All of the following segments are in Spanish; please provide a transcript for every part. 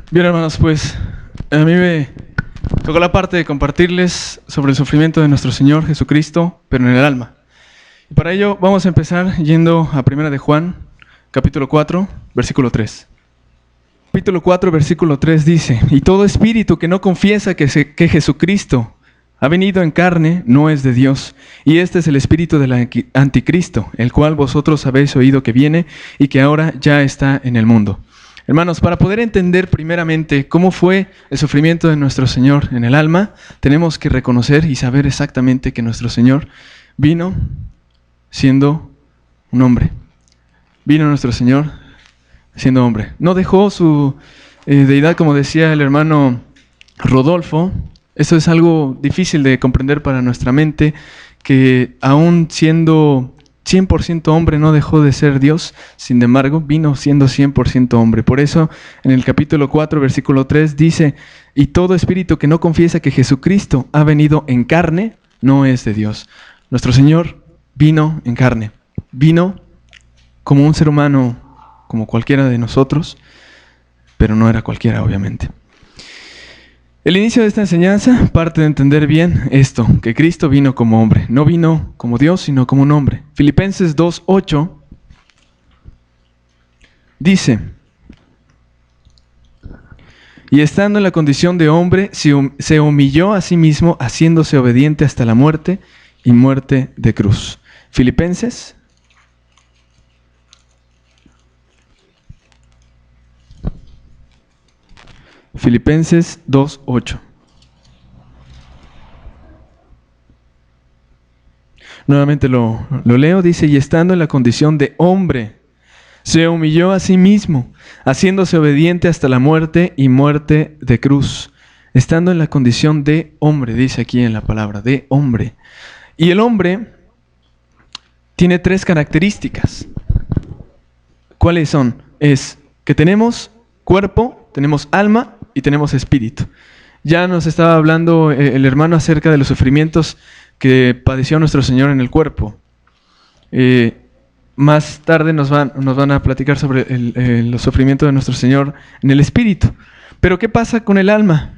Bien, hermanos, pues a mí me tocó la parte de compartirles sobre el sufrimiento de nuestro Señor Jesucristo, pero en el alma. Y para ello vamos a empezar yendo a 1 de Juan, capítulo 4, versículo 3. Capítulo 4, versículo 3 dice: Y todo espíritu que no confiesa que Jesucristo ha venido en carne no es de Dios, y este es el espíritu del anticristo, el cual vosotros habéis oído que viene y que ahora ya está en el mundo. Hermanos, para poder entender primeramente cómo fue el sufrimiento de nuestro Señor en el alma, tenemos que reconocer y saber exactamente que nuestro Señor vino siendo un hombre. Vino nuestro Señor siendo hombre. No dejó su deidad, como decía el hermano Rodolfo. Eso es algo difícil de comprender para nuestra mente, que aún siendo 100% hombre no dejó de ser Dios, sin embargo vino siendo 100% hombre. Por eso en el capítulo 4, versículo 3 dice: Y todo espíritu que no confiesa que Jesucristo ha venido en carne no es de Dios. Nuestro Señor vino en carne, vino como un ser humano, como cualquiera de nosotros, pero no era cualquiera, obviamente. El inicio de esta enseñanza parte de entender bien esto, que Cristo vino como hombre. No vino como Dios, sino como un hombre. Filipenses 2:8 dice: Y estando en la condición de hombre, se humilló a sí mismo, haciéndose obediente hasta la muerte y muerte de cruz. Filipenses 2:8. Nuevamente lo leo, dice: Y estando en la condición de hombre, se humilló a sí mismo, haciéndose obediente hasta la muerte y muerte de cruz. Estando en la condición de hombre, dice aquí en la palabra, de hombre. Y el hombre tiene 3 características. ¿Cuáles son? Es que tenemos cuerpo, tenemos alma y tenemos espíritu. Ya nos estaba hablando el hermano acerca de los sufrimientos que padeció nuestro Señor en el cuerpo. Más tarde nos van a platicar sobre los sufrimientos de nuestro Señor en el espíritu. Pero ¿qué pasa con el alma?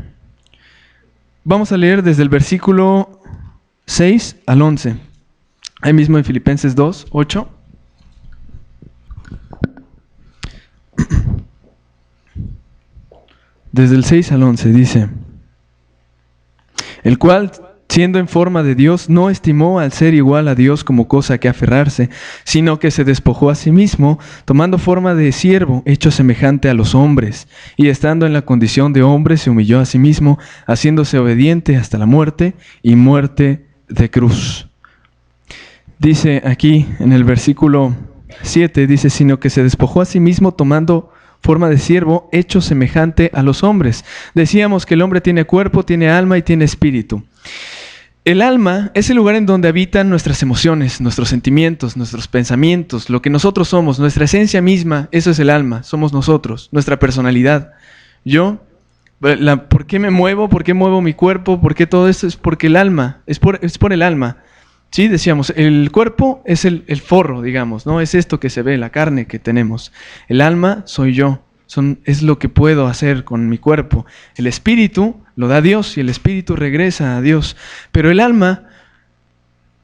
Vamos a leer desde el versículo 6 al 11. Ahí mismo en Filipenses 2:8. Desde el 6 al 11 dice: El cual, siendo en forma de Dios, no estimó al ser igual a Dios como cosa que aferrarse, sino que se despojó a sí mismo, tomando forma de siervo, hecho semejante a los hombres, y estando en la condición de hombre, se humilló a sí mismo, haciéndose obediente hasta la muerte y muerte de cruz. Dice aquí en el versículo 7, dice: Sino que se despojó a sí mismo, tomando forma de siervo, hecho semejante a los hombres. Decíamos que el hombre tiene cuerpo, tiene alma y tiene espíritu. El alma es el lugar en donde habitan nuestras emociones, nuestros sentimientos, nuestros pensamientos, lo que nosotros somos, nuestra esencia misma. Eso es el alma, somos nosotros, nuestra personalidad. ¿Por qué me muevo? ¿Por qué muevo mi cuerpo? ¿Por qué todo esto? Es porque el alma, es por el alma. Sí, decíamos, el cuerpo es el forro, digamos, ¿no? Es esto que se ve, la carne que tenemos. El alma soy yo, es lo que puedo hacer con mi cuerpo. El espíritu lo da Dios y el espíritu regresa a Dios. Pero el alma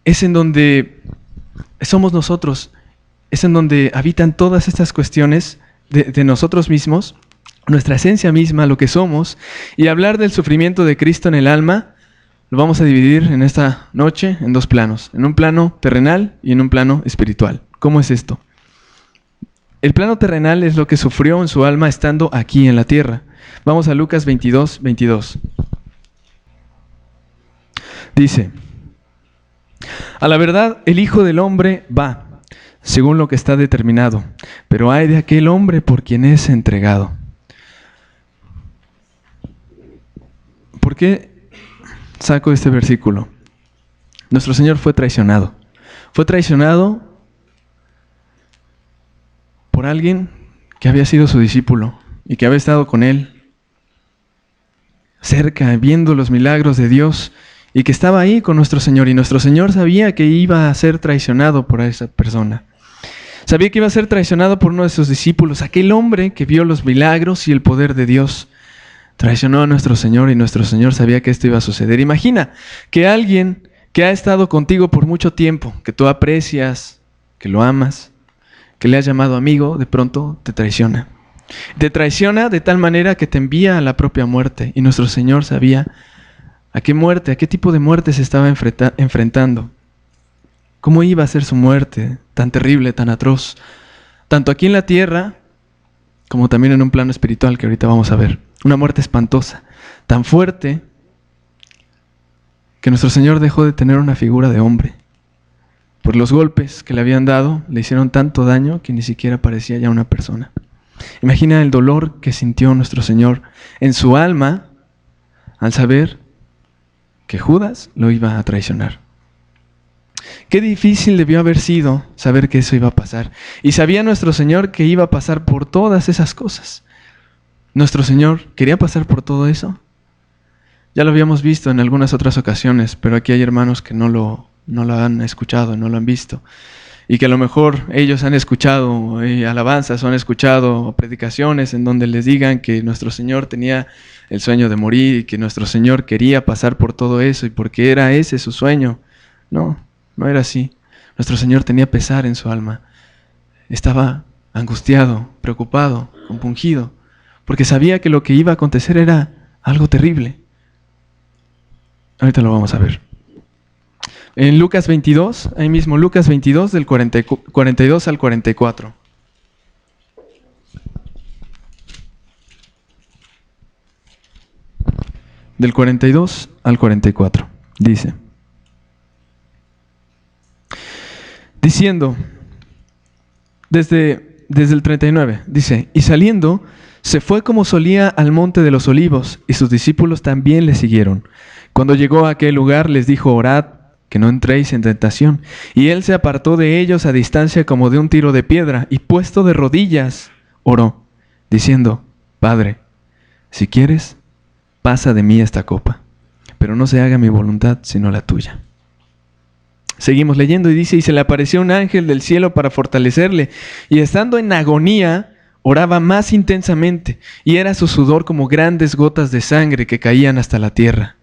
es en donde somos nosotros, es en donde habitan todas estas cuestiones de nosotros mismos, nuestra esencia misma, lo que somos. Y hablar del sufrimiento de Cristo en el alma lo vamos a dividir en esta noche en 2 planos, en un plano terrenal y en un plano espiritual. ¿Cómo es esto? El plano terrenal es lo que sufrió en su alma estando aquí en la tierra. Vamos a Lucas 22:22. Dice: A la verdad, el Hijo del Hombre va, según lo que está determinado, pero ay de aquel hombre por quien es entregado. ¿Por qué saco este versículo? Nuestro Señor fue traicionado. Fue traicionado por alguien que había sido su discípulo y que había estado con él cerca, viendo los milagros de Dios, y que estaba ahí con nuestro Señor. Y nuestro Señor sabía que iba a ser traicionado por esa persona. Sabía que iba a ser traicionado por uno de sus discípulos, aquel hombre que vio los milagros y el poder de Dios. Traicionó a nuestro Señor y nuestro Señor sabía que esto iba a suceder. Imagina que alguien que ha estado contigo por mucho tiempo, que tú aprecias, que lo amas, que le has llamado amigo, de pronto te traiciona. Te traiciona de tal manera que te envía a la propia muerte. Y nuestro Señor sabía a qué muerte, a qué tipo de muerte se estaba enfrentando. ¿Cómo iba a ser su muerte tan terrible, tan atroz? Tanto aquí en la tierra, como también en un plano espiritual que ahorita vamos a ver. Una muerte espantosa, tan fuerte, que nuestro Señor dejó de tener una figura de hombre. Por los golpes que le habían dado, le hicieron tanto daño que ni siquiera parecía ya una persona. Imagina el dolor que sintió nuestro Señor en su alma al saber que Judas lo iba a traicionar. Qué difícil debió haber sido saber que eso iba a pasar. Y sabía nuestro Señor que iba a pasar por todas esas cosas. ¿Nuestro Señor quería pasar por todo eso? Ya lo habíamos visto en algunas otras ocasiones, pero aquí hay hermanos que no lo han escuchado, no lo han visto. Y que a lo mejor ellos han escuchado alabanzas o han escuchado predicaciones en donde les digan que nuestro Señor tenía el sueño de morir y que nuestro Señor quería pasar por todo eso y porque era ese su sueño. No, no era así. Nuestro Señor tenía pesar en su alma. Estaba angustiado, preocupado, compungido, porque sabía que lo que iba a acontecer era algo terrible. Ahorita lo vamos a ver. En Lucas 22, ahí mismo, Lucas 22, del 42 al 44. Del 42 al 44, dice. Diciendo, desde el 39, dice, y saliendo, se fue como solía al monte de los olivos, y sus discípulos también le siguieron. Cuando llegó a aquel lugar, les dijo, orad, que no entréis en tentación. Y él se apartó de ellos a distancia como de un tiro de piedra, y puesto de rodillas, oró, diciendo, Padre, si quieres, pasa de mí esta copa, pero no se haga mi voluntad, sino la tuya. Seguimos leyendo y dice, y se le apareció un ángel del cielo para fortalecerle, y estando en agonía, oraba más intensamente, y era su sudor como grandes gotas de sangre que caían hasta la tierra.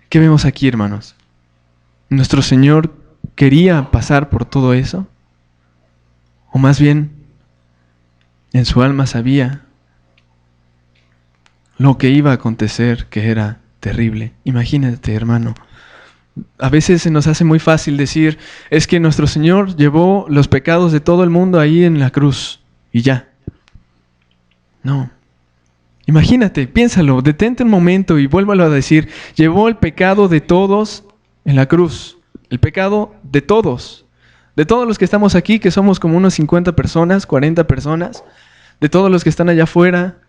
¿Qué vemos aquí, hermanos? ¿Nuestro Señor quería pasar por todo eso? O más bien, en su alma sabía lo que iba a acontecer, que era terrible. Imagínate, hermano. A veces se nos hace muy fácil decir, es que nuestro Señor llevó los pecados de todo el mundo ahí en la cruz y ya. No. Imagínate, piénsalo, detente un momento y vuélvalo a decir, llevó el pecado de todos en la cruz, el pecado de todos los que estamos aquí, que somos como unos 50 personas, 40 personas, de todos los que están allá afuera,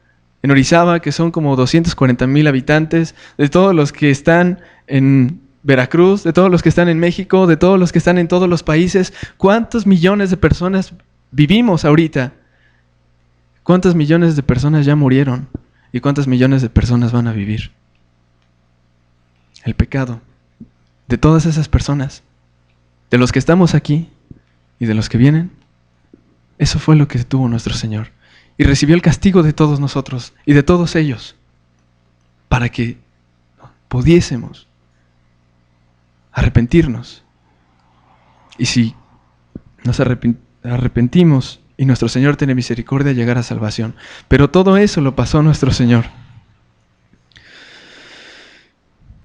en Orizaba, que son como 240,000 habitantes, de todos los que están en Veracruz, de todos los que están en México, de todos los que están en todos los países. ¿Cuántos millones de personas vivimos ahorita? ¿Cuántos millones de personas ya murieron? ¿Y cuántas millones de personas van a vivir? El pecado de todas esas personas, de los que estamos aquí y de los que vienen, eso fue lo que tuvo nuestro Señor. Y recibió el castigo de todos nosotros y de todos ellos, para que pudiésemos arrepentirnos. Y si nos arrepentimos y nuestro Señor tiene misericordia, llegar a salvación. Pero todo eso lo pasó nuestro Señor.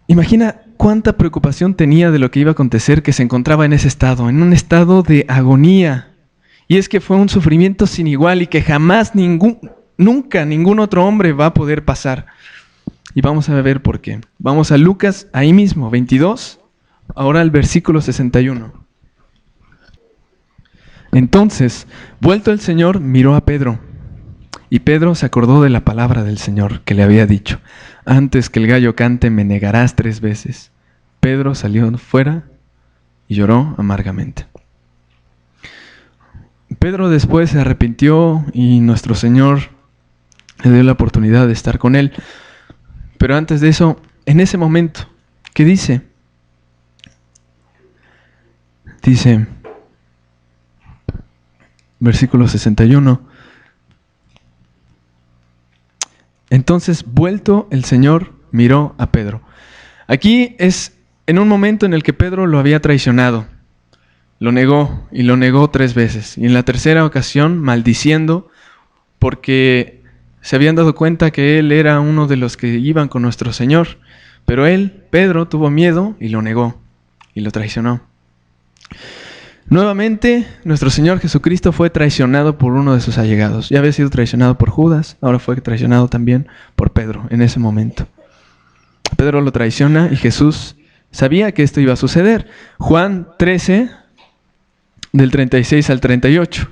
Imagina cuánta preocupación tenía de lo que iba a acontecer, que se encontraba en ese estado, en un estado de agonía. Y es que fue un sufrimiento sin igual y que jamás nunca ningún otro hombre va a poder pasar. Y vamos a ver por qué. Vamos a Lucas, ahí mismo, 22, ahora el versículo 61. Entonces, vuelto el Señor, miró a Pedro. Y Pedro se acordó de la palabra del Señor que le había dicho, antes que el gallo cante me negarás 3 veces. Pedro salió fuera y lloró amargamente. Pedro después se arrepintió y nuestro Señor le dio la oportunidad de estar con él. Pero antes de eso, en ese momento, ¿qué dice? Dice, versículo 61, Entonces, vuelto el Señor, miró a Pedro. Aquí es en un momento en el que Pedro lo había traicionado. Lo negó y lo negó 3 veces. Y en la tercera ocasión, maldiciendo, porque se habían dado cuenta que él era uno de los que iban con nuestro Señor. Pero él, Pedro, tuvo miedo y lo negó y lo traicionó. Nuevamente, nuestro Señor Jesucristo fue traicionado por uno de sus allegados. Ya había sido traicionado por Judas, ahora fue traicionado también por Pedro en ese momento. Pedro lo traiciona y Jesús sabía que esto iba a suceder. Juan 13, del 36 al 38.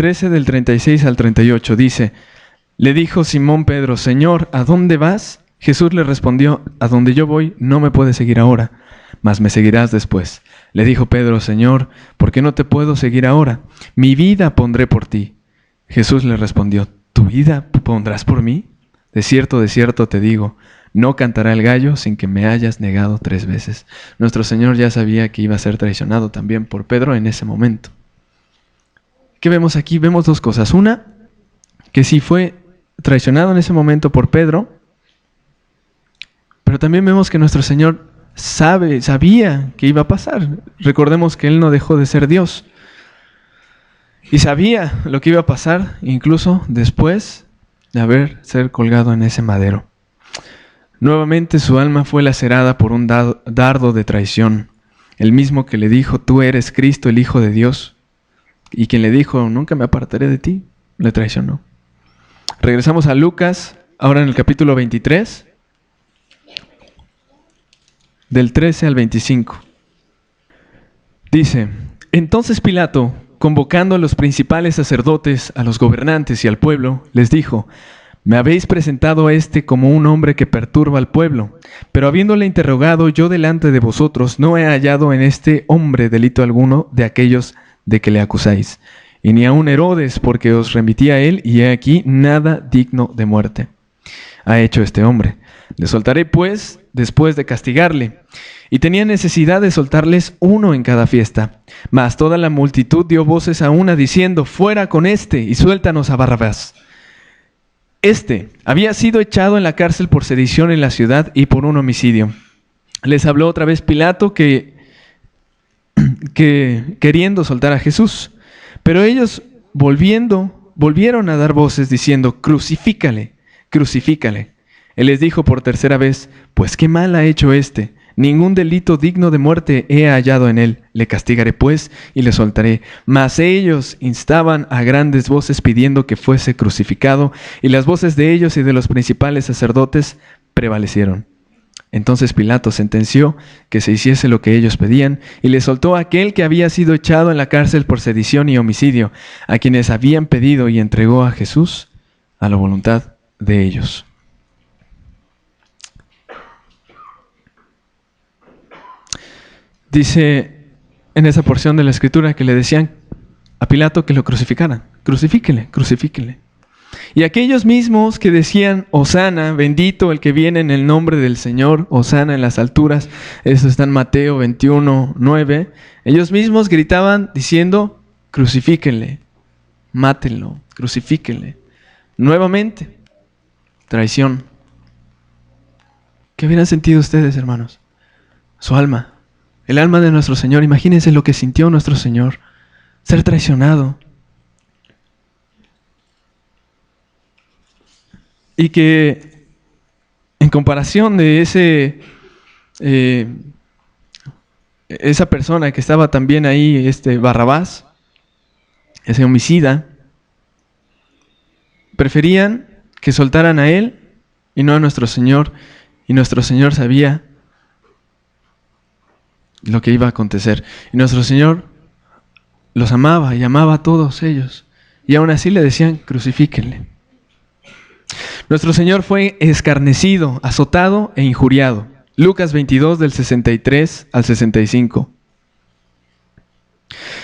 Del 36 al 38 dice: Le dijo Simón Pedro: Señor, ¿a dónde vas? Jesús le respondió: A donde yo voy no me puedes seguir ahora, mas me seguirás después. Le dijo Pedro: Señor, ¿por qué no te puedo seguir ahora? Mi vida pondré por ti. Jesús le respondió: ¿Tu vida pondrás por mí? De cierto te digo, no cantará el gallo sin que me hayas negado 3 veces. Nuestro Señor ya sabía que iba a ser traicionado también por Pedro en ese momento. ¿Qué vemos aquí? Vemos 2 cosas. Una, que sí fue traicionado en ese momento por Pedro, pero también vemos que nuestro Señor sabía que iba a pasar. Recordemos que Él no dejó de ser Dios. Y sabía lo que iba a pasar, incluso después de haber sido colgado en ese madero. Nuevamente su alma fue lacerada por un dardo de traición. El mismo que le dijo: Tú eres Cristo, el Hijo de Dios. Y quien le dijo: Nunca me apartaré de ti, le traicionó. Regresamos a Lucas, ahora en el capítulo 23, del 13 al 25. Dice: Entonces Pilato, convocando a los principales sacerdotes, a los gobernantes y al pueblo, les dijo: Me habéis presentado a este como un hombre que perturba al pueblo, pero habiéndole interrogado yo delante de vosotros, no he hallado en este hombre delito alguno de aquellos de que le acusáis, y ni aun Herodes, porque os remití a él, y he aquí nada digno de muerte ha hecho este hombre. Le soltaré pues después de castigarle. Y tenía necesidad de soltarles uno en cada fiesta. Mas toda la multitud dio voces a una diciendo: Fuera con este y suéltanos a Barrabás. Este había sido echado en la cárcel por sedición en la ciudad y por un homicidio. Les habló otra vez Pilato que queriendo soltar a Jesús. Pero ellos volvieron a dar voces diciendo: Crucifícale, crucifícale. Él les dijo por tercera vez: Pues qué mal ha hecho este. Ningún delito digno de muerte he hallado en él. Le castigaré pues y le soltaré. Mas ellos instaban a grandes voces pidiendo que fuese crucificado, y las voces de ellos y de los principales sacerdotes prevalecieron. Entonces Pilato sentenció que se hiciese lo que ellos pedían, y le soltó a aquel que había sido echado en la cárcel por sedición y homicidio, a quienes habían pedido, y entregó a Jesús a la voluntad de ellos. Dice en esa porción de la Escritura que le decían a Pilato que lo crucificaran. Crucifíquenle, crucifíquenle. Y aquellos mismos que decían: Hosana, bendito el que viene en el nombre del Señor, Hosana en las alturas, eso está en Mateo 21, 9, ellos mismos gritaban diciendo: crucifíquenle, mátenlo, crucifíquenle. Nuevamente, traición. ¿Qué hubieran sentido ustedes, hermanos? Su alma. El alma de nuestro Señor. Imagínense lo que sintió nuestro Señor. Ser traicionado. Y que en comparación de esa persona que estaba también ahí, Barrabás, ese homicida, preferían que soltaran a él y no a nuestro Señor. Y nuestro Señor sabía lo que iba a acontecer. Y nuestro Señor los amaba y amaba a todos ellos. Y aún así le decían: crucifíquenle. Nuestro Señor fue escarnecido, azotado e injuriado. Lucas 22 del 63 al 65.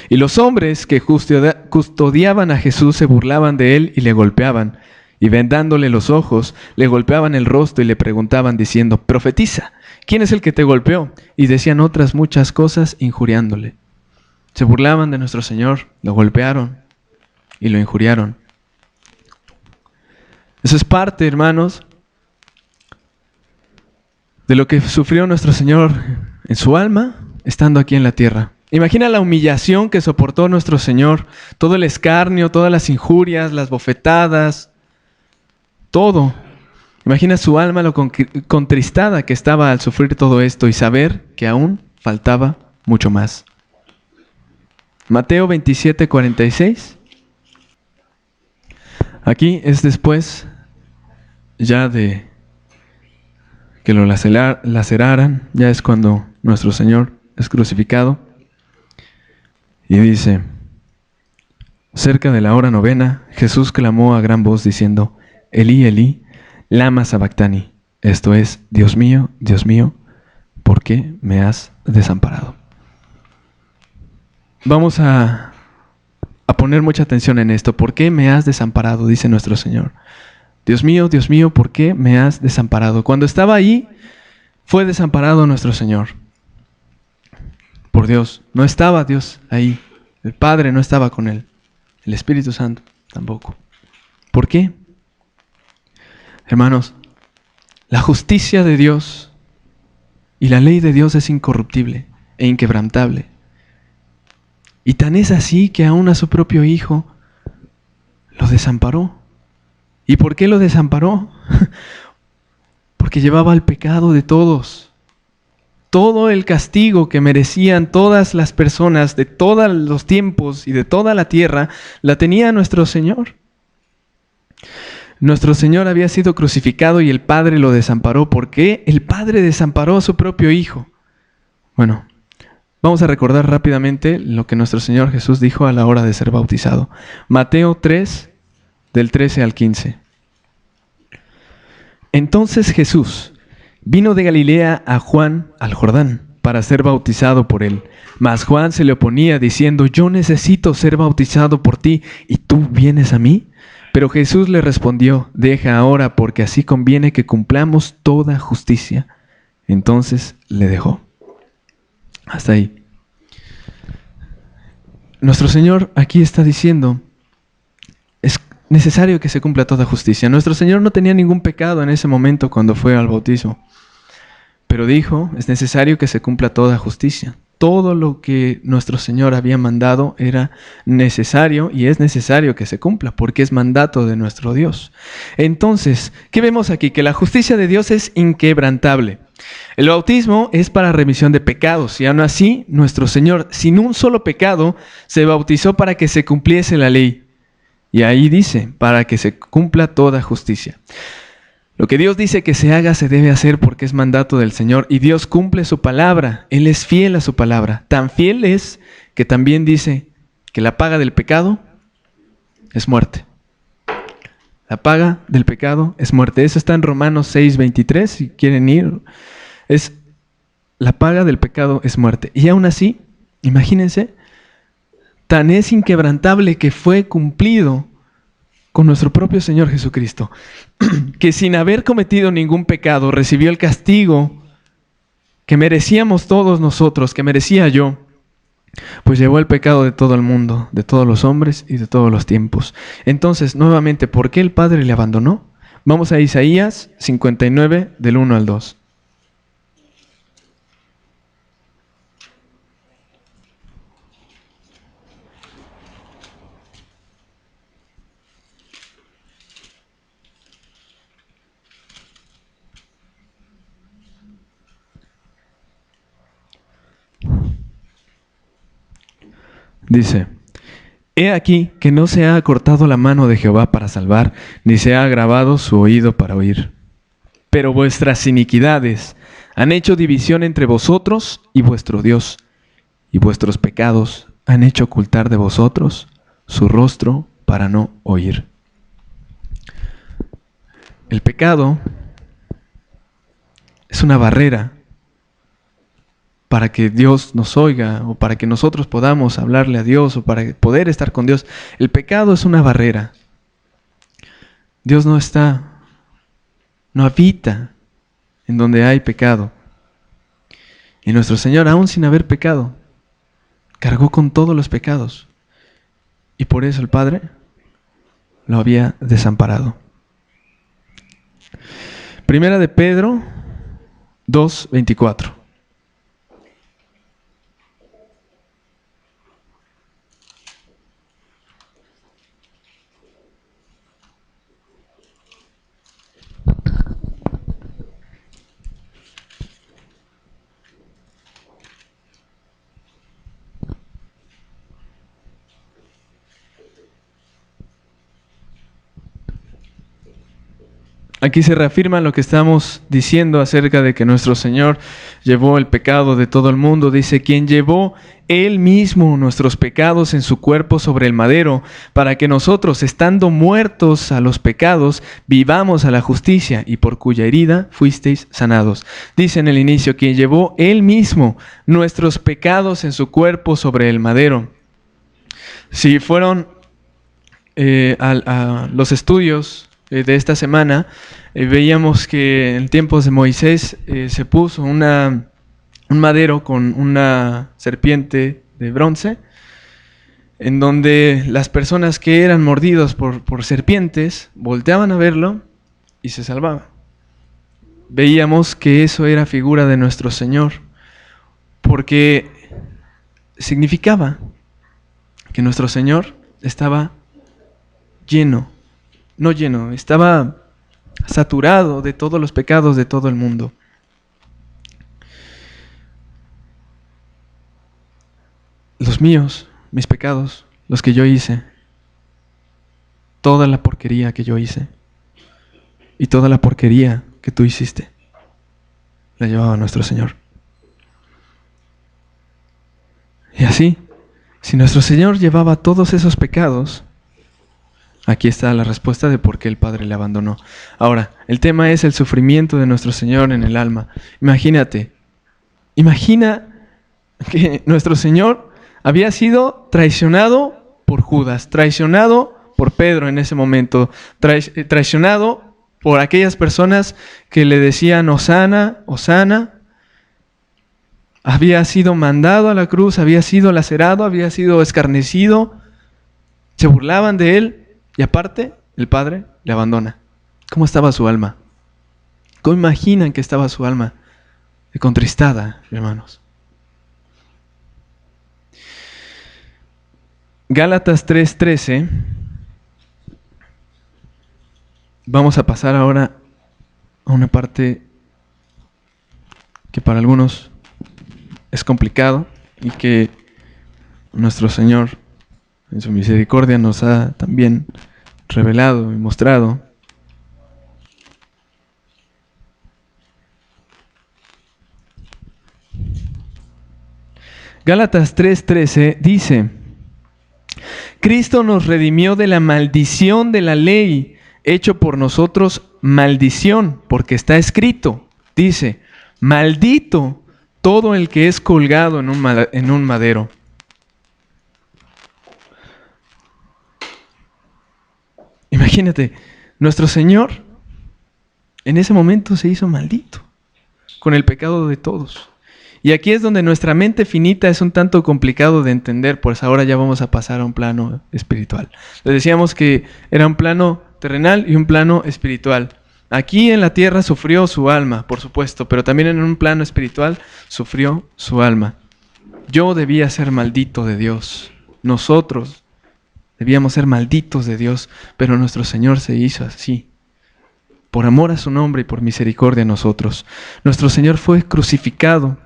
Y los hombres que custodiaban a Jesús se burlaban de él y le golpeaban. Y vendándole los ojos, le golpeaban el rostro y le preguntaban diciendo: profetiza, ¿quién es el que te golpeó? Y decían otras muchas cosas injuriándole. Se burlaban de nuestro Señor, lo golpearon y lo injuriaron. Eso es parte, hermanos, de lo que sufrió nuestro Señor en su alma, estando aquí en la tierra. Imagina la humillación que soportó nuestro Señor, todo el escarnio, todas las injurias, las bofetadas, todo. Imagina su alma lo contristada que estaba al sufrir todo esto y saber que aún faltaba mucho más. Mateo 27:46. Aquí es después ya de que lo laceraran, ya es cuando nuestro Señor es crucificado. Y dice, cerca de la hora novena, Jesús clamó a gran voz diciendo, Elí, Elí, lama sabactani. Esto es, Dios mío, ¿por qué me has desamparado? Vamos a poner mucha atención en esto. ¿Por qué me has desamparado? Dice nuestro Señor. Dios mío, ¿por qué me has desamparado? Cuando estaba ahí, fue desamparado nuestro Señor. Por Dios. No estaba Dios ahí. El Padre no estaba con él. El Espíritu Santo tampoco. ¿Por qué? Hermanos, la justicia de Dios y la ley de Dios es incorruptible e inquebrantable. Y tan es así que aún a su propio Hijo lo desamparó. ¿Y por qué lo desamparó? Porque llevaba el pecado de todos. Todo el castigo que merecían todas las personas de todos los tiempos y de toda la tierra, la tenía nuestro Señor. Nuestro Señor había sido crucificado y el Padre lo desamparó. ¿Por qué? El Padre desamparó a su propio Hijo. Bueno, vamos a recordar rápidamente lo que nuestro Señor Jesús dijo a la hora de ser bautizado. Mateo 3, del 13 al 15. Entonces Jesús vino de Galilea a Juan al Jordán para ser bautizado por él. Mas Juan se le oponía diciendo, yo necesito ser bautizado por ti y tú vienes a mí. Pero Jesús le respondió, deja ahora porque así conviene que cumplamos toda justicia. Entonces le dejó. Hasta ahí. Nuestro Señor aquí está diciendo, es necesario que se cumpla toda justicia. Nuestro Señor no tenía ningún pecado en ese momento cuando fue al bautismo. Pero dijo, es necesario que se cumpla toda justicia. Todo lo que nuestro Señor había mandado era necesario y es necesario que se cumpla porque es mandato de nuestro Dios. Entonces, ¿qué vemos aquí? Que la justicia de Dios es inquebrantable. El bautismo es para remisión de pecados y aún así nuestro Señor, sin un solo pecado, se bautizó para que se cumpliese la ley. Y ahí dice, para que se cumpla toda justicia. Lo que Dios dice que se haga, se debe hacer porque es mandato del Señor. Y Dios cumple su palabra. Él es fiel a su palabra. Tan fiel es que también dice que la paga del pecado es muerte. La paga del pecado es muerte. Eso está en Romanos 6:23, si quieren ir. La paga del pecado es muerte. Y aún así, imagínense, tan es inquebrantable que fue cumplido con nuestro propio Señor Jesucristo, que sin haber cometido ningún pecado recibió el castigo que merecíamos todos nosotros, que merecía yo, pues llevó el pecado de todo el mundo, de todos los hombres y de todos los tiempos. Entonces, nuevamente, ¿por qué el Padre le abandonó? Vamos a Isaías 59, del 1 al 2. Dice, he aquí que no se ha acortado la mano de Jehová para salvar, ni se ha agravado su oído para oír. Pero vuestras iniquidades han hecho división entre vosotros y vuestro Dios, y vuestros pecados han hecho ocultar de vosotros su rostro para no oír. El pecado es una barrera para que Dios nos oiga o para que nosotros podamos hablarle a Dios o para poder estar con Dios. El pecado es una barrera. Dios no habita en donde hay pecado. Y nuestro Señor, aún sin haber pecado, cargó con todos los pecados. Y por eso el Padre lo había desamparado. Primera de Pedro 2:24. Aquí se reafirma lo que estamos diciendo acerca de que nuestro Señor llevó el pecado de todo el mundo. Dice, quien llevó Él mismo nuestros pecados en su cuerpo sobre el madero, para que nosotros, estando muertos a los pecados, vivamos a la justicia, y por cuya herida fuisteis sanados. Dice en el inicio, quien llevó Él mismo nuestros pecados en su cuerpo sobre el madero. Si fueron a los estudios de esta semana, veíamos que en tiempos de Moisés se puso un madero con una serpiente de bronce, en donde las personas que eran mordidos por serpientes volteaban a verlo y se salvaban. Veíamos que eso era figura de nuestro Señor, porque significaba que nuestro Señor estaba estaba saturado de todos los pecados de todo el mundo. Los míos, mis pecados, los que yo hice, toda la porquería que yo hice y toda la porquería que tú hiciste, la llevaba nuestro Señor. Y así, si nuestro Señor llevaba todos esos pecados, aquí está la respuesta de por qué el Padre le abandonó. Ahora, el tema es el sufrimiento de nuestro Señor en el alma. Imagina que nuestro Señor había sido traicionado por Judas, traicionado por Pedro en ese momento, traicionado por aquellas personas que le decían Hosana, Hosana. Había sido mandado a la cruz, había sido lacerado, había sido escarnecido, se burlaban de él. Y aparte, el Padre le abandona. ¿Cómo estaba su alma? ¿Cómo imaginan que estaba su alma? Contristada, hermanos. Gálatas 3:13. Vamos a pasar ahora a una parte que para algunos es complicado y que nuestro Señor en su misericordia nos ha también revelado y mostrado. Gálatas 3:13 dice, Cristo nos redimió de la maldición de la ley, hecho por nosotros maldición, porque está escrito, dice, maldito todo el que es colgado en un madero. Imagínate, nuestro Señor en ese momento se hizo maldito con el pecado de todos. Y aquí es donde nuestra mente finita es un tanto complicado de entender, pues ahora ya vamos a pasar a un plano espiritual. Les decíamos que era un plano terrenal y un plano espiritual. Aquí en la tierra sufrió su alma, por supuesto, pero también en un plano espiritual sufrió su alma. Yo debía ser maldito de Dios. Nosotros debíamos ser malditos de Dios, pero nuestro Señor se hizo así. Por amor a su nombre y por misericordia a nosotros. Nuestro Señor fue crucificado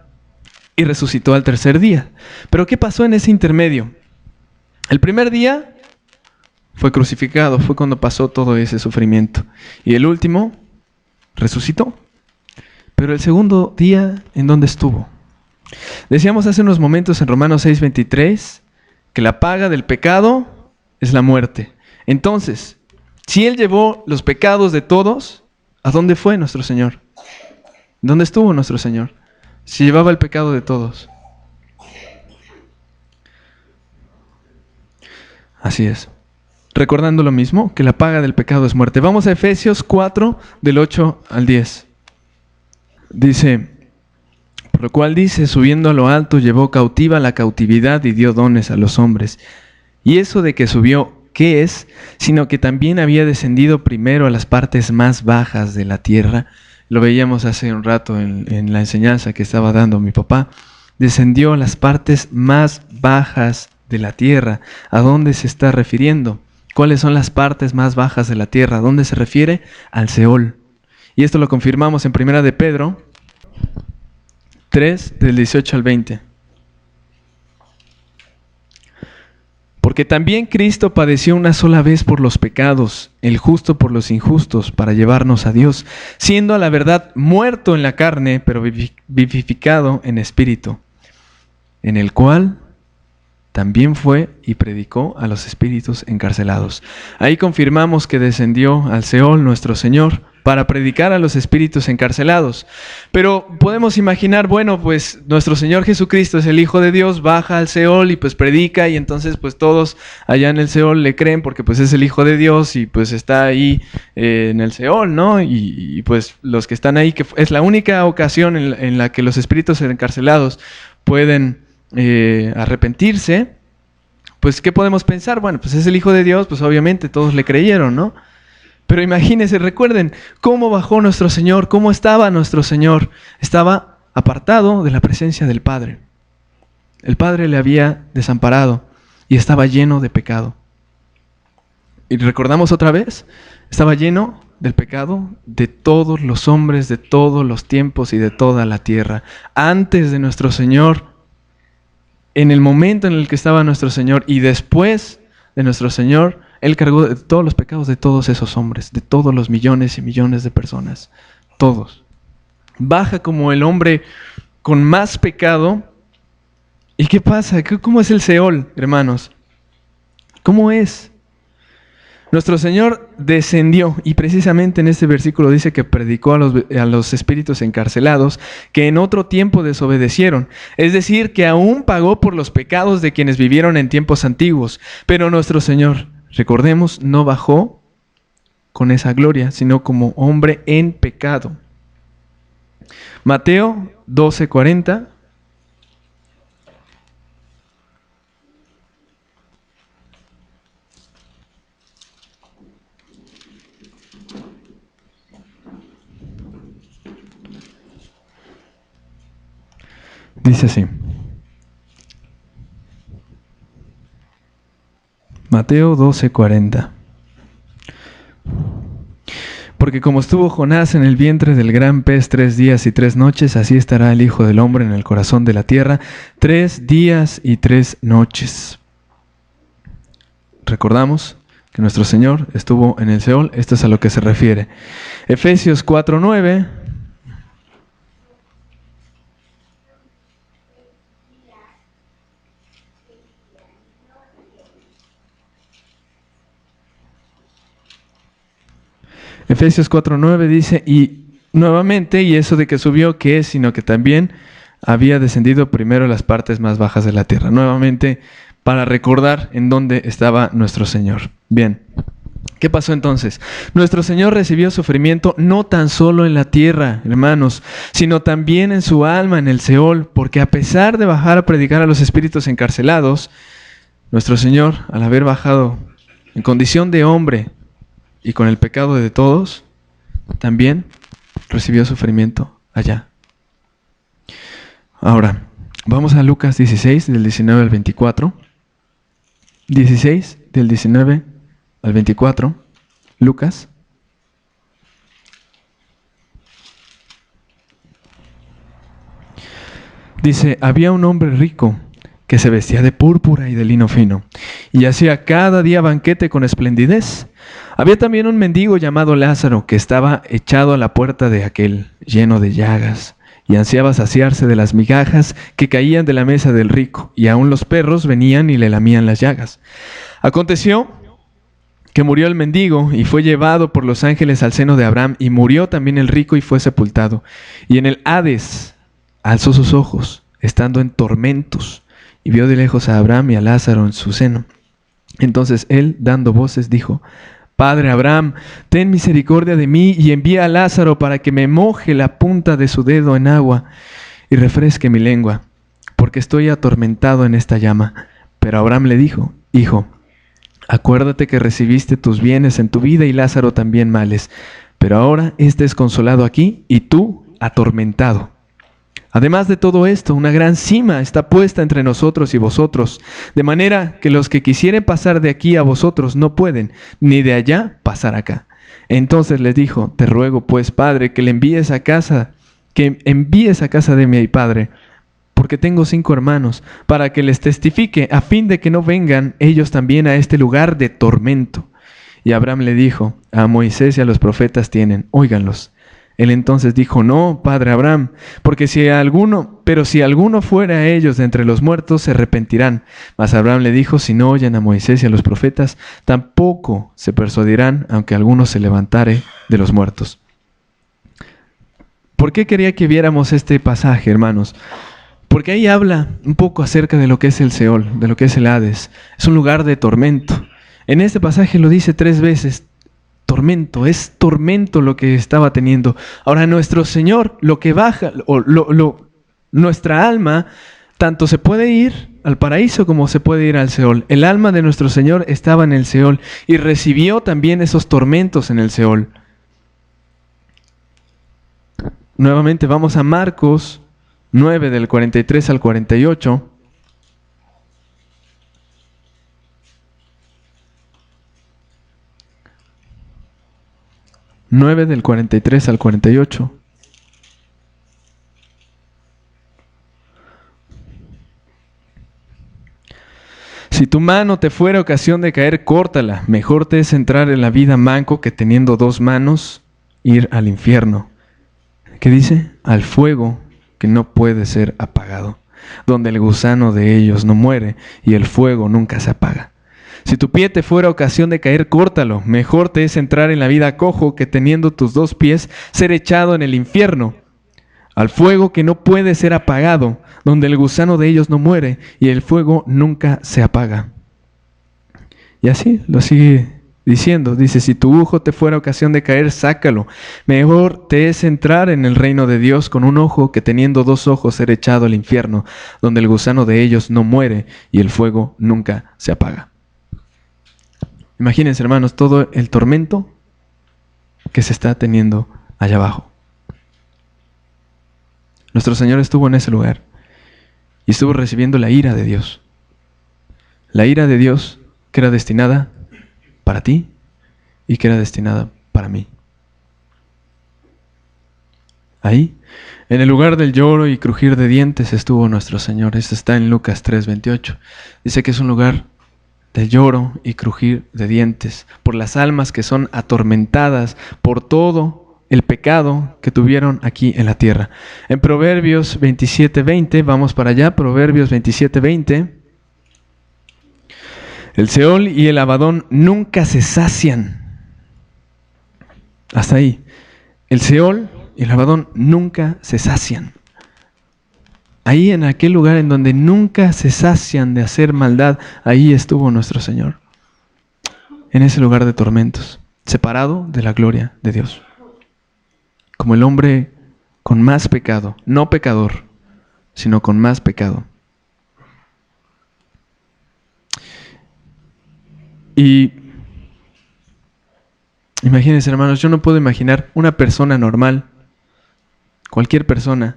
y resucitó al tercer día. Pero ¿qué pasó en ese intermedio? El primer día fue crucificado, fue cuando pasó todo ese sufrimiento. Y el último resucitó. Pero el segundo día, ¿en dónde estuvo? Decíamos hace unos momentos en Romanos 6:23 que la paga del pecado es la muerte. Entonces, si Él llevó los pecados de todos, ¿a dónde fue nuestro Señor? ¿Dónde estuvo nuestro Señor? Si llevaba el pecado de todos. Así es. Recordando lo mismo, que la paga del pecado es muerte. Vamos a Efesios 4, del 8 al 10. Dice, Por lo cual dice, subiendo a lo alto, llevó cautiva la cautividad y dio dones a los hombres. Y eso de que subió, ¿qué es? Sino que también había descendido primero a las partes más bajas de la tierra. Lo veíamos hace un rato en la enseñanza que estaba dando mi papá. Descendió a las partes más bajas de la tierra. ¿A dónde se está refiriendo? ¿Cuáles son las partes más bajas de la tierra? ¿A dónde se refiere? Al Seol. Y esto lo confirmamos en 1 de Pedro 3, del 18 al 20. Porque también Cristo padeció una sola vez por los pecados, el justo por los injustos, para llevarnos a Dios, siendo a la verdad muerto en la carne, pero vivificado en espíritu, en el cual también fue y predicó a los espíritus encarcelados. Ahí confirmamos que descendió al Seol nuestro Señor para predicar a los espíritus encarcelados. Pero podemos imaginar, bueno, pues nuestro Señor Jesucristo es el Hijo de Dios, baja al Seol y pues predica, y entonces pues todos allá en el Seol le creen porque pues es el Hijo de Dios y pues está ahí en el Seol, ¿no? Y pues los que están ahí, que es la única ocasión en la que los espíritus encarcelados pueden arrepentirse, pues ¿qué podemos pensar? Bueno, pues es el Hijo de Dios, pues obviamente todos le creyeron, ¿no? Pero imagínense, recuerden cómo bajó nuestro Señor, cómo estaba nuestro Señor. Estaba apartado de la presencia del Padre. El Padre le había desamparado y estaba lleno de pecado. Y recordamos otra vez, estaba lleno del pecado de todos los hombres, de todos los tiempos y de toda la tierra. Antes de nuestro Señor, en el momento en el que estaba nuestro Señor y después de nuestro Señor, Él cargó de todos los pecados de todos esos hombres, de todos los millones y millones de personas, todos. Baja como el hombre con más pecado. ¿Y qué pasa? ¿Cómo es el Seol, hermanos? ¿Cómo es? Nuestro Señor descendió, y precisamente en este versículo dice que predicó a los espíritus encarcelados que en otro tiempo desobedecieron. Es decir, que aún pagó por los pecados de quienes vivieron en tiempos antiguos. Pero nuestro Señor, recordemos, no bajó con esa gloria, sino como hombre en pecado. Mateo 12:40. Dice así. Mateo 12:40. Porque como estuvo Jonás en el vientre del gran pez 3 días y 3 noches, así estará el Hijo del Hombre en el corazón de la tierra 3 días y 3 noches. Recordamos que nuestro Señor estuvo en el Seol. Esto es a lo que se refiere. Efesios 4:9. Efesios 4:9 dice, y nuevamente, y eso de que subió, ¿qué es? Sino que también había descendido primero a las partes más bajas de la tierra. Nuevamente, para recordar en dónde estaba nuestro Señor. Bien, ¿qué pasó entonces? Nuestro Señor recibió sufrimiento no tan solo en la tierra, hermanos, sino también en su alma, en el Seol, porque a pesar de bajar a predicar a los espíritus encarcelados, nuestro Señor, al haber bajado en condición de hombre, y con el pecado de todos, también recibió sufrimiento allá. Ahora, vamos a Lucas 16, del 19 al 24. 16, del 19 al 24. Lucas. Dice, había un hombre rico que se vestía de púrpura y de lino fino, y hacía cada día banquete con esplendidez. Había también un mendigo llamado Lázaro, que estaba echado a la puerta de aquel, lleno de llagas, y ansiaba saciarse de las migajas que caían de la mesa del rico, y aun los perros venían y le lamían las llagas. Aconteció que murió el mendigo, y fue llevado por los ángeles al seno de Abraham, y murió también el rico, y fue sepultado. Y en el Hades alzó sus ojos, estando en tormentos, y vio de lejos a Abraham y a Lázaro en su seno. Entonces él, dando voces, dijo, Padre Abraham, ten misericordia de mí y envía a Lázaro para que me moje la punta de su dedo en agua y refresque mi lengua, porque estoy atormentado en esta llama. Pero Abraham le dijo: Hijo, acuérdate que recibiste tus bienes en tu vida y Lázaro también males, pero ahora éste es consolado aquí y tú atormentado. Además de todo esto, una gran sima está puesta entre nosotros y vosotros, de manera que los que quisieren pasar de aquí a vosotros no pueden, ni de allá pasar acá. Entonces les dijo: Te ruego pues, Padre, que envíes a casa de mi padre, porque tengo 5 hermanos, para que les testifique, a fin de que no vengan ellos también a este lugar de tormento. Y Abraham le dijo: A Moisés y a los profetas tienen, óiganlos. Él entonces dijo: No, padre Abraham, pero si alguno fuera a ellos de entre los muertos, se arrepentirán. Mas Abraham le dijo: Si no oyen a Moisés y a los profetas, tampoco se persuadirán, aunque alguno se levantare de los muertos. ¿Por qué quería que viéramos este pasaje, hermanos? Porque ahí habla un poco acerca de lo que es el Seol, de lo que es el Hades. Es un lugar de tormento. En este pasaje lo dice 3 veces. Tormento, es tormento lo que estaba teniendo. Ahora nuestro Señor, lo que baja, nuestra alma, tanto se puede ir al paraíso como se puede ir al Seol. El alma de nuestro Señor estaba en el Seol y recibió también esos tormentos en el Seol. Nuevamente vamos a Marcos 9 del 43 al 48. Del 43 al 48. Si tu mano te fuera ocasión de caer, córtala. Mejor te es entrar en la vida manco que teniendo 2 manos ir al infierno. ¿Qué dice? Al fuego que no puede ser apagado, donde el gusano de ellos no muere y el fuego nunca se apaga. Si tu pie te fuera ocasión de caer, córtalo. Mejor te es entrar en la vida cojo que teniendo tus 2 pies ser echado en el infierno, al fuego que no puede ser apagado, donde el gusano de ellos no muere y el fuego nunca se apaga. Y así lo sigue diciendo. Dice: si tu ojo te fuera ocasión de caer, sácalo. Mejor te es entrar en el reino de Dios con un ojo que teniendo 2 ojos ser echado al infierno, donde el gusano de ellos no muere y el fuego nunca se apaga. Imagínense, hermanos, todo el tormento que se está teniendo allá abajo. Nuestro Señor estuvo en ese lugar y estuvo recibiendo la ira de Dios. La ira de Dios que era destinada para ti y que era destinada para mí. Ahí, en el lugar del lloro y crujir de dientes, estuvo nuestro Señor. Esto está en Lucas 3:28. Dice que es un lugar del lloro y crujir de dientes, por las almas que son atormentadas por todo el pecado que tuvieron aquí en la tierra. En Proverbios 27:20, vamos para allá, Proverbios 27:20. El Seol y el Abadón nunca se sacian. Hasta ahí. El Seol y el Abadón nunca se sacian. Ahí en aquel lugar en donde nunca se sacian de hacer maldad, ahí estuvo nuestro Señor. En ese lugar de tormentos, separado de la gloria de Dios. Como el hombre con más pecado, no pecador, sino con más pecado. Y imagínense, hermanos, yo no puedo imaginar una persona normal, cualquier persona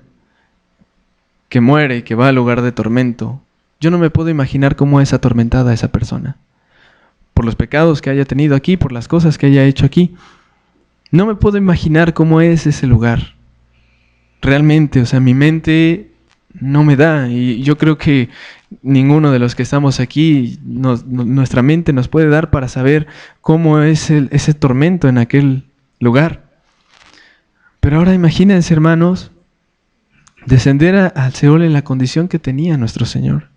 que muere y que va al lugar de tormento. Yo no me puedo imaginar cómo es atormentada esa persona. Por los pecados que haya tenido aquí, por las cosas que haya hecho aquí. No me puedo imaginar cómo es ese lugar. Realmente, o sea, mi mente no me da. Y yo creo que ninguno de los que estamos aquí, nuestra mente nos puede dar para saber cómo es ese tormento en aquel lugar. Pero ahora imagínense, hermanos, descender al Seol en la condición que tenía nuestro Señor.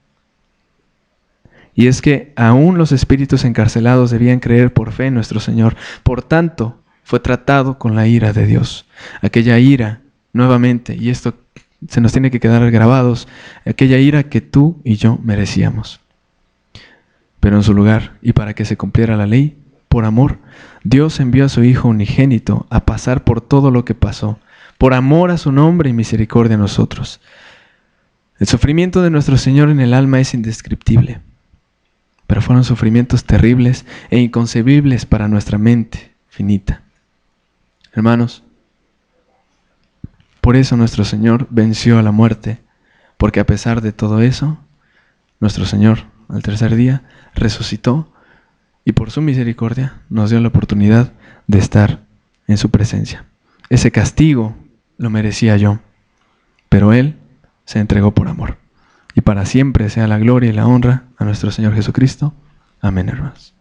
Y es que aún los espíritus encarcelados debían creer por fe en nuestro Señor. Por tanto, fue tratado con la ira de Dios. Aquella ira, nuevamente, y esto se nos tiene que quedar grabados, aquella ira que tú y yo merecíamos. Pero en su lugar, y para que se cumpliera la ley, por amor, Dios envió a su Hijo unigénito a pasar por todo lo que pasó, por amor a su nombre y misericordia a nosotros. El sufrimiento de nuestro Señor en el alma es indescriptible, pero fueron sufrimientos terribles e inconcebibles para nuestra mente finita. Hermanos, por eso nuestro Señor venció a la muerte, porque a pesar de todo eso, nuestro Señor al tercer día resucitó y por su misericordia nos dio la oportunidad de estar en su presencia. Ese castigo lo merecía yo, pero Él se entregó por amor. Y para siempre sea la gloria y la honra a nuestro Señor Jesucristo. Amén, hermanos.